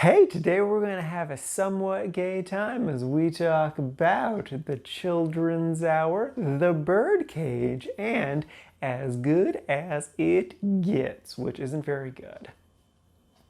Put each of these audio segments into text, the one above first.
Hey, today we're going to have a somewhat gay time as we talk about the Children's Hour, the Birdcage, and As Good as It Gets, which isn't very good.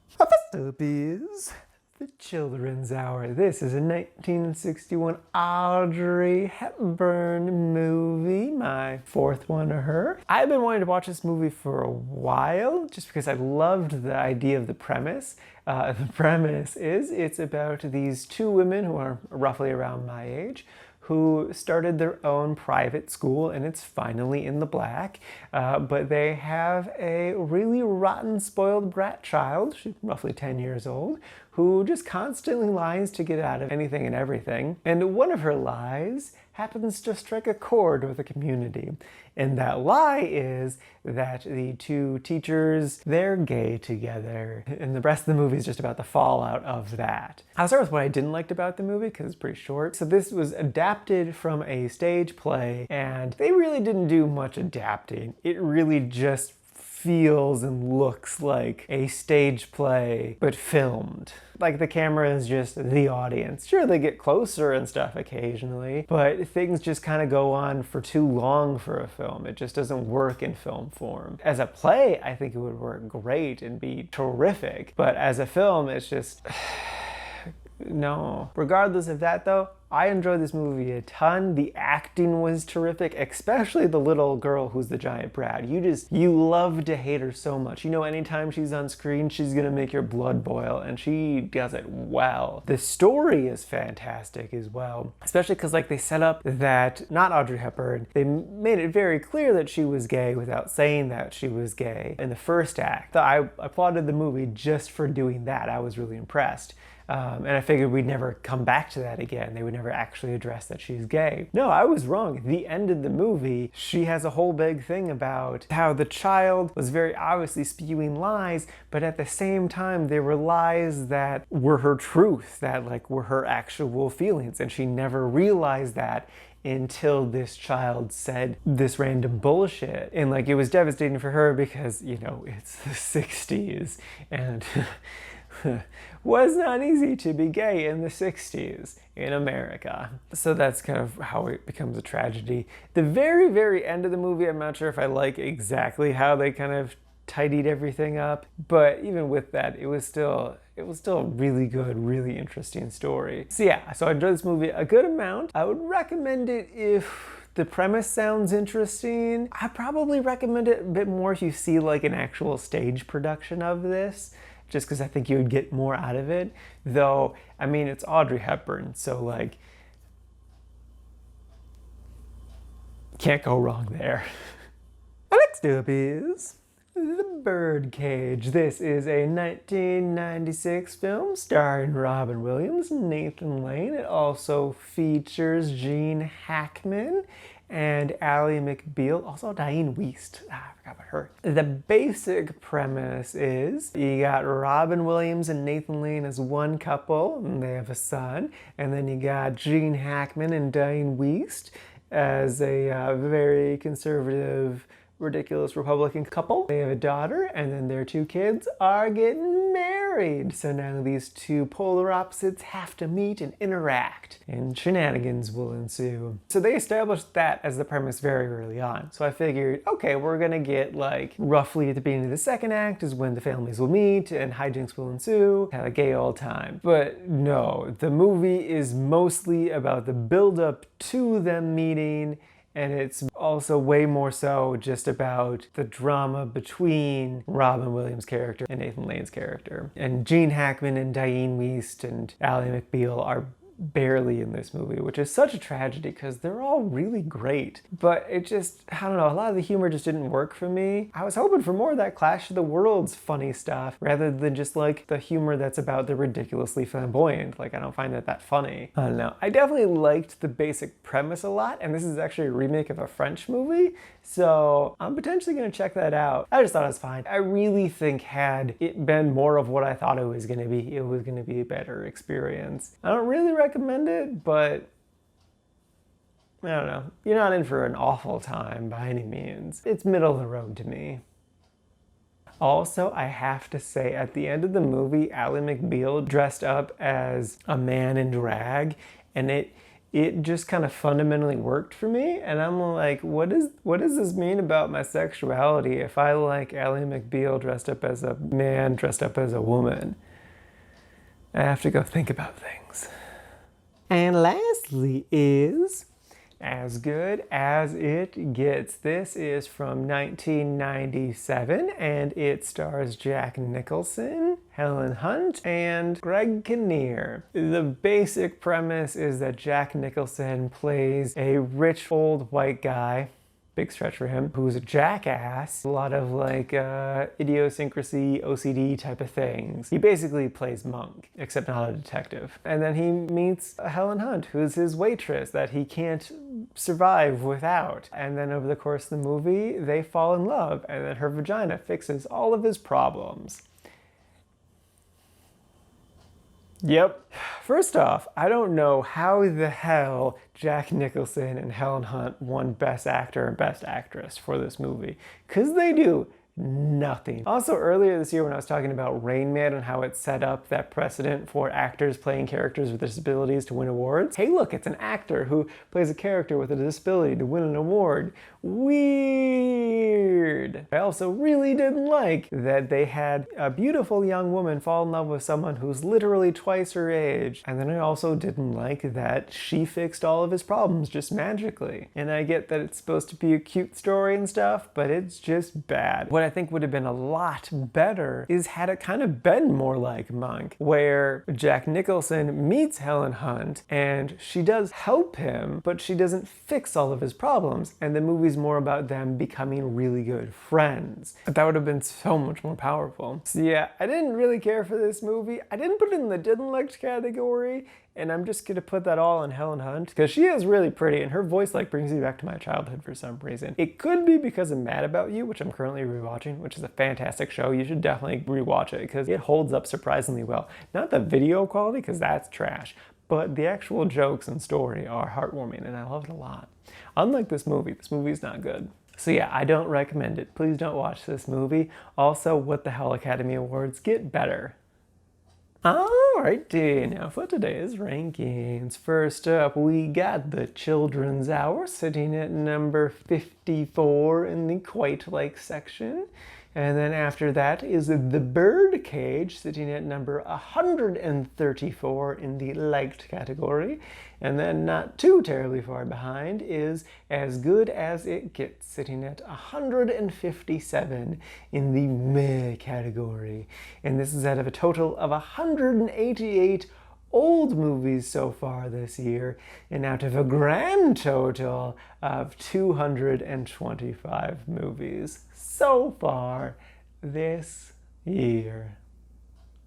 First up is the Children's Hour. This is a 1961 Audrey Hepburn movie, my fourth one to her. I've been wanting to watch this movie for a while just because I loved the idea of the premise. The premise is it's about these two women who are roughly around my age who started their own private school, and it's finally in the black, but they have a really rotten, spoiled brat child, she's roughly 10 years old, who just constantly lies to get out of anything and everything. And one of her lies happens to strike a chord with the community. And that lie is that the two teachers, they're gay together. And the rest of the movie is just about the fallout of that. I'll start with what I didn't like about the movie, because it's pretty short. So this was adapted from a stage play, and they really didn't do much adapting. It really just feels and looks like a stage play, but filmed. Like the camera is just the audience. Sure, they get closer and stuff occasionally, but things just kind of go on for too long for a film. It just doesn't work in film form. As a play, I think it would work great and be terrific, but as a film, it's just... no. Regardless of that though, I enjoyed this movie a ton. The acting was terrific, especially the little girl who's the giant brat. You love to hate her so much. You know, anytime she's on screen, she's gonna make your blood boil, and she does it well. The story is fantastic as well, especially because like they set up that, not Audrey Hepburn, they made it very clear that she was gay without saying that she was gay in the first act. I applauded the movie just for doing that. I was really impressed. And I figured we'd never come back to that again. They would never actually address that she's gay. No, I was wrong. The end of the movie, she has a whole big thing about how the child was very obviously spewing lies, but at the same time, they were lies that were her truth, that like were her actual feelings, and she never realized that until this child said this random bullshit. And like, it was devastating for her because, you know, it's the 60s, and was not easy to be gay in the 60s in America. So that's kind of how it becomes a tragedy. The very, very end of the movie, I'm not sure if I like exactly how they kind of tidied everything up, but even with that, it was still a really good, really interesting story. So yeah, so I enjoyed this movie a good amount. I would recommend it if the premise sounds interesting. I'd probably recommend it a bit more if you see like an actual stage production of this, just because I think you would get more out of it. Though, I mean, it's Audrey Hepburn, so like, can't go wrong there. Next up is The Birdcage. This is a 1996 film starring Robin Williams, Nathan Lane. It also features Gene Hackman and Ally McBeal, also Diane Wiest. I forgot about her. The basic premise is you got Robin Williams and Nathan Lane as one couple, and they have a son, and then you got Gene Hackman and Diane Wiest as a very conservative, ridiculous Republican couple. They have a daughter, and then their two kids are getting married. So now these two polar opposites have to meet and interact, and shenanigans will ensue. So they established that as the premise very early on. So I figured, okay, we're gonna get like roughly at the beginning of the second act is when the families will meet and hijinks will ensue, have a gay old time. But no, the movie is mostly about the build up to them meeting, and it's also way more so just about the drama between Robin Williams' character and Nathan Lane's character. And Gene Hackman and Diane Wiest and Ally McBeal are barely in this movie, which is such a tragedy because they're all really great. But it just, I don't know, a lot of the humor just didn't work for me. I was hoping for more of that Clash of the Worlds funny stuff rather than just like the humor that's about the ridiculously flamboyant. Like, I don't find that funny. I don't know. I definitely liked the basic premise a lot, and this is actually a remake of a French movie, so I'm potentially gonna check that out. I just thought it was fine. I really think had it been more of what I thought it was gonna be a better experience. I don't really recommend it, but I don't know. You're not in for an awful time by any means. It's middle of the road to me. Also, I have to say, at the end of the movie, Ally McBeal dressed up as a man in drag, and it just kind of fundamentally worked for me. And I'm like, what does this mean about my sexuality if I like Ally McBeal dressed up as a man, dressed up as a woman? I have to go think about things. And lastly is As Good as It Gets. This is from 1997, and it stars Jack Nicholson, Helen Hunt, and Greg Kinnear. The basic premise is that Jack Nicholson plays a rich old white guy, big stretch for him, who's a jackass. A lot of like idiosyncrasy, OCD type of things. He basically plays Monk, except not a detective. And then he meets Helen Hunt, who's his waitress that he can't survive without. And then over the course of the movie, they fall in love, and then her vagina fixes all of his problems. Yep. First off, I don't know how the hell Jack Nicholson and Helen Hunt won Best Actor and Best Actress for this movie, because they do nothing. Also, earlier this year when I was talking about Rain Man and how it set up that precedent for actors playing characters with disabilities to win awards, hey look, it's an actor who plays a character with a disability to win an award. Weird. I also really didn't like that they had a beautiful young woman fall in love with someone who's literally twice her age. And then I also didn't like that she fixed all of his problems just magically. And I get that it's supposed to be a cute story and stuff, but it's just bad. What I think would have been a lot better is had it kind of been more like Monk, where Jack Nicholson meets Helen Hunt and she does help him, but she doesn't fix all of his problems, and the movie's more about them becoming really good friends. That would have been so much more powerful. So yeah, I didn't really care for this movie. I didn't put it in the didn't like category, and I'm just gonna put that all on Helen Hunt because she is really pretty and her voice like brings me back to my childhood for some reason. It could be because of Mad About You, which I'm currently rewatching, which is a fantastic show. You should definitely rewatch it because it holds up surprisingly well. Not the video quality, because that's trash, but the actual jokes and story are heartwarming and I love it a lot. Unlike this movie's not good. So yeah, I don't recommend it. Please don't watch this movie. Also, what the hell, Academy Awards, get better. Alrighty, now for today's rankings. First up, we got The Children's Hour sitting at number 54 in the quite like section. And then after that is The Birdcage sitting at number 134 in the liked category. And then not too terribly far behind is As Good as It Gets sitting at 157 in the meh category. And this is out of a total of 188 old movies so far this year, and out of a grand total of 225 movies so far this year.